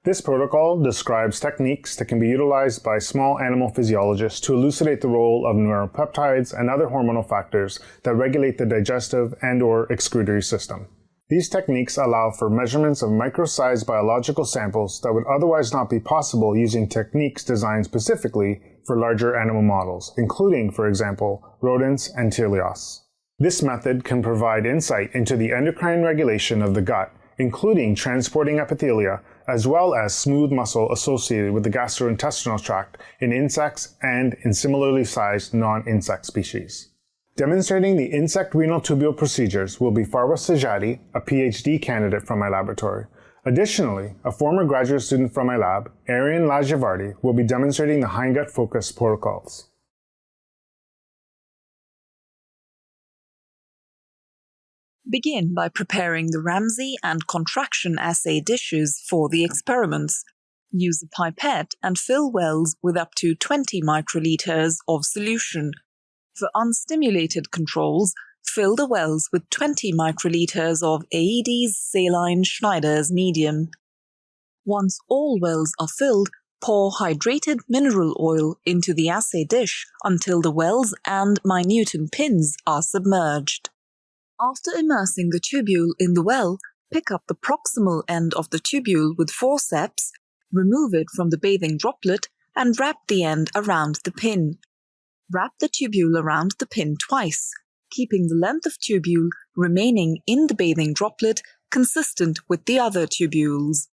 This protocol describes techniques that can be utilized by small animal physiologists to elucidate the role of neuropeptides and other hormonal factors that regulate the digestive and/or excretory system. These techniques allow for measurements of micro-sized biological samples that would otherwise not be possible using techniques designed specifically for larger animal models, including, for example, rodents and teleosts. This method can provide insight into the endocrine regulation of the gut, including transporting epithelia, as well as smooth muscle associated with the gastrointestinal tract in insects and in similarly sized non-insect species. Demonstrating the insect renal tubule procedures will be Farwa Sajadi, a PhD candidate from my laboratory. Additionally, a former graduate student from my lab, Aryan Lajevardi, will be demonstrating the hindgut-focused protocols. Begin by preparing the Ramsay and contraction assay dishes for the experiments. Use a pipette and fill wells with up to 20 microliters of solution. For unstimulated controls, fill the wells with 20 microliters of Aedes saline Schneider's medium. Once all wells are filled, pour hydrated mineral oil into the assay dish until the wells and minutin pins are submerged. After immersing the tubule in the well, pick up the proximal end of the tubule with forceps, remove it from the bathing droplet, and wrap the end around the pin. Wrap the tubule around the pin twice, keeping the length of tubule remaining in the bathing droplet consistent with the other tubules.